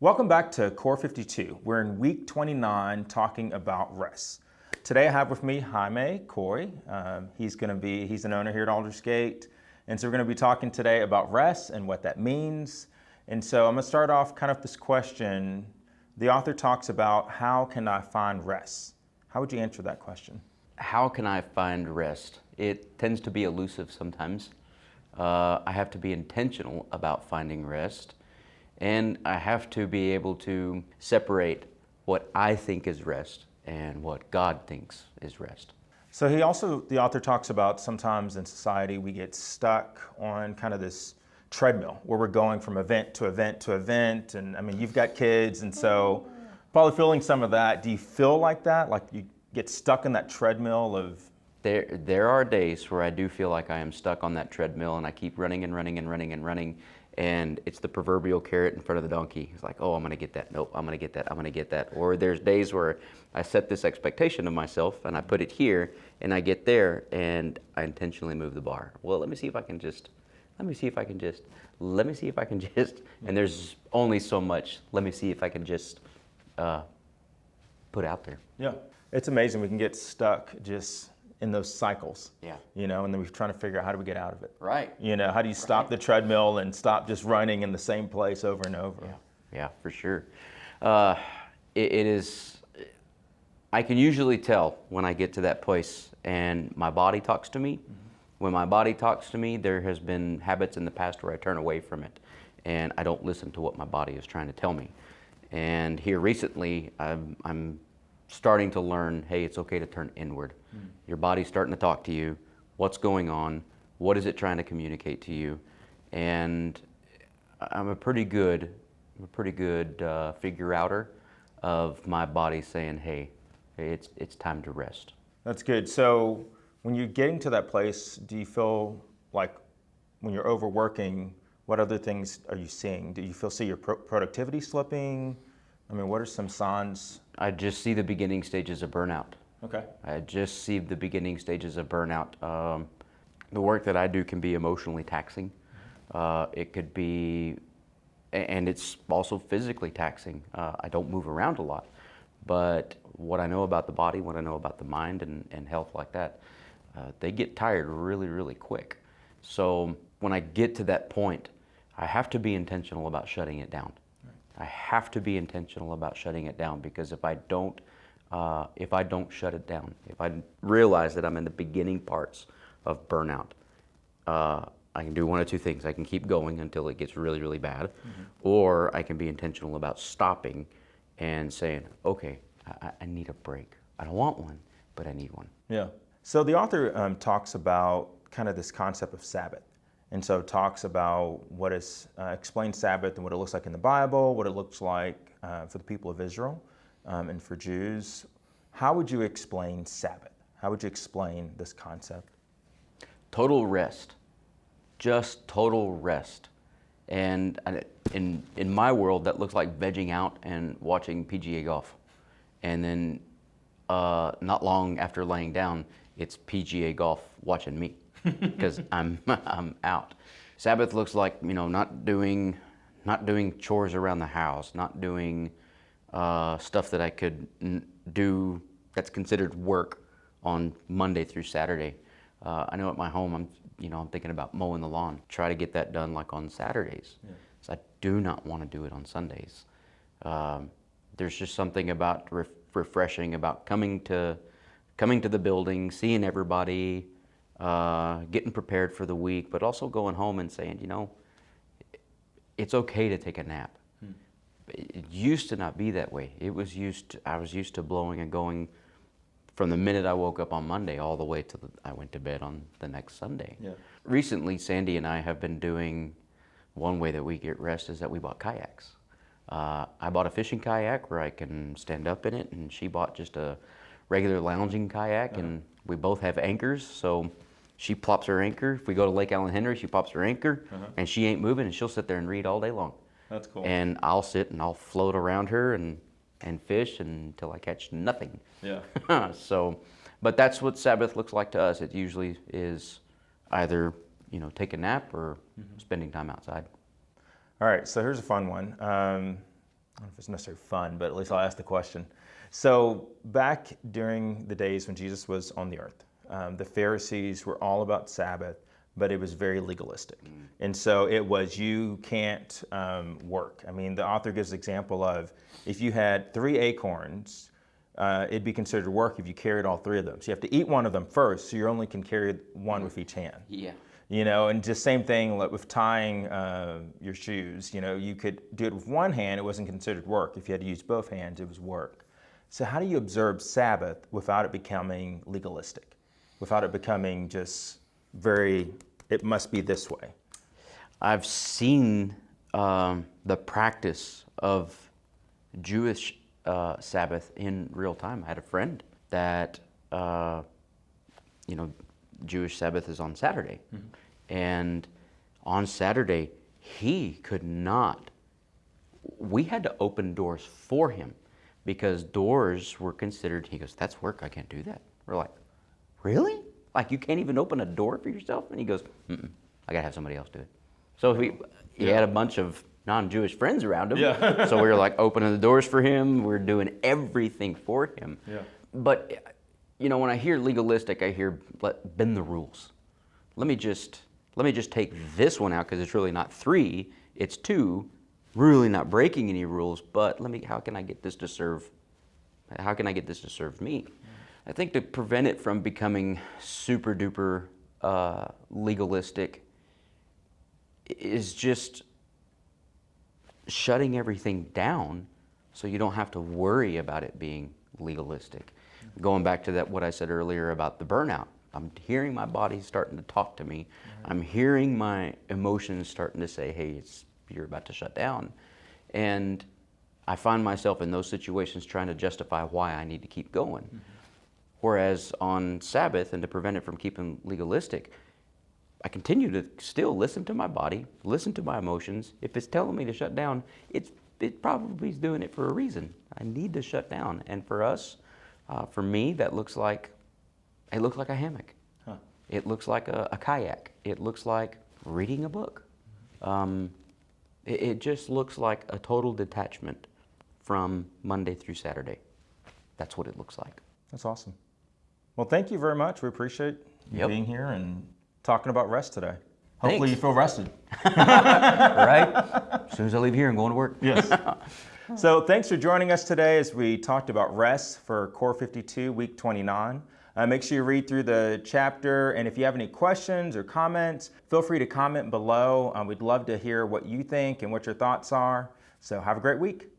Welcome back to Core 52. We're in week 29 talking about rest. Today I have with me Jaime Coy. He's an owner here at Aldersgate. And so we're going to be talking today about rest and what that means. And so I'm going to start off kind of this question. The author talks about how can I find rest? How would you answer that question? How can I find rest? It tends to be elusive sometimes. I have to be intentional about finding rest. And I have to be able to separate what I think is rest and what God thinks is rest. So the author talks about sometimes in society we get stuck on kind of this treadmill where we're going from event to event to event. And I mean, you've got kids, and so probably feeling some of that. Do you feel like that? Like you get stuck in that treadmill of... There are days where I do feel like I am stuck on that treadmill and I keep running and running and running and running. And it's the proverbial carrot in front of the donkey. It's like, oh, I'm gonna get that. Nope, I'm gonna get that. I'm gonna get that. Or there's days where I set this expectation of myself and I put it here and I get there and I intentionally move the bar. Well, let me see if I can just, and there's only so much, let me see if I can just put out there. Yeah, it's amazing. We can get stuck just in those cycles, Yeah. and then we're trying to figure out how do we get out of it. Right. How do you stop the treadmill and stop just running in the same place over and over? Yeah, for sure. It is, I can usually tell when I get to that place and my body talks to me. Mm-hmm. When my body talks to me, there has been habits in the past where I turn away from it and I don't listen to what my body is trying to tell me. And here recently, I'm starting to learn, hey, it's okay to turn inward. Your body's starting to talk to you. What's going on? What is it trying to communicate to you? And I'm a pretty good figure outer of my body saying, hey, it's time to rest. That's good. So when you're getting to that place, do you feel like when you're overworking, what other things are you seeing? Do you see your productivity slipping? I mean, what are some signs? I just see the beginning stages of burnout. Okay. I just see the beginning stages of burnout. The work that I do can be emotionally taxing. It could be, and it's also physically taxing. I don't move around a lot, but what I know about the body, what I know about the mind and health like that, they get tired really, really quick. So when I get to that point, I have to be intentional about shutting it down. I have to be intentional about shutting it down, because if I don't shut it down, if I realize that I'm in the beginning parts of burnout, I can do one of two things. I can keep going until it gets really, really bad, or I can be intentional about stopping and saying, okay, I need a break. I don't want one, but I need one. Yeah. So the author talks about kind of this concept of Sabbath. And so talks about what is, explains Sabbath and what it looks like in the Bible, what it looks like for the people of Israel and for Jews. How would you explain Sabbath? How would you explain this concept? Total rest, just total rest. And in my world, that looks like vegging out and watching PGA golf. And then not long after laying down, it's PGA golf watching me. Because I'm out. Sabbath looks like, not doing chores around the house, not doing stuff that I could do that's considered work on Monday through Saturday. I know at my home I'm thinking about mowing the lawn. Try to get that done like on Saturdays. Yeah. So I do not want to do it on Sundays. There's just something about refreshing about coming to the building, seeing everybody. Getting prepared for the week, but also going home and saying, it's okay to take a nap. It used to not be that way. I was used to blowing and going from the minute I woke up on Monday all the way till I went to bed on the next Sunday. Yeah. Recently, Sandy and I have been doing, one way that we get rest is that we bought kayaks. I bought a fishing kayak where I can stand up in it, and she bought just a regular lounging kayak, and we both have anchors, so she plops her anchor. If we go to Lake Allen Henry, she pops her anchor, and she ain't moving, and she'll sit there and read all day long. That's cool. And I'll sit and I'll float around her and fish until I catch nothing. Yeah. But that's what Sabbath looks like to us. It usually is either, take a nap or spending time outside. All right, so here's a fun one. if it's necessarily fun, but at least I'll ask the question. So back during the days when Jesus was on the earth, the Pharisees were all about Sabbath, but it was very legalistic. And so it was, you can't work. I mean, the author gives the example of if you had 3 acorns, it'd be considered work if you carried all 3 of them. So you have to eat one of them first, so you only can carry one with each hand. Yeah. You know, and just same thing with tying your shoes. You know, you could do it with one hand, it wasn't considered work. If you had to use both hands, it was work. So how do you observe Sabbath without it becoming legalistic? Without it becoming just very, it must be this way? I've seen the practice of Jewish Sabbath in real time. I had a friend that, Jewish Sabbath is on Saturday. Mm-hmm. And on Saturday, he could not, we had to open doors for him because doors were considered, he goes, that's work, I can't do that. We're like, really? Like you can't even open a door for yourself? And he goes, I gotta have somebody else do it. So he had a bunch of non-Jewish friends around him. Yeah. So we were like opening the doors for him. We're doing everything for him. Yeah. But when I hear legalistic, I hear bend the rules. Let me just take this one out because it's really not 3, it's 2. Really not breaking any rules, but how can I get this to serve me? I think to prevent it from becoming super duper legalistic is just shutting everything down so you don't have to worry about it being legalistic. Mm-hmm. Going back to what I said earlier about the burnout. I'm hearing my body starting to talk to me. Mm-hmm. I'm hearing my emotions starting to say, hey, you're about to shut down. And I find myself in those situations trying to justify why I need to keep going. Mm-hmm. Whereas on Sabbath, and to prevent it from keeping legalistic, I continue to still listen to my body, listen to my emotions. If it's telling me to shut down, it probably is doing it for a reason. I need to shut down. And for us, for me, that looks like a hammock. Huh. It looks like a kayak. It looks like reading a book. It just looks like a total detachment from Monday through Saturday. That's what it looks like. That's awesome. Well, thank you very much. We appreciate you being here and talking about rest today. Hopefully you feel rested. Right? As soon as I leave here, I'm going to work. Yes. So thanks for joining us today as we talked about rest for Core 52, Week 29. Make sure you read through the chapter, and if you have any questions or comments, feel free to comment below. We'd love to hear what you think and what your thoughts are. So have a great week.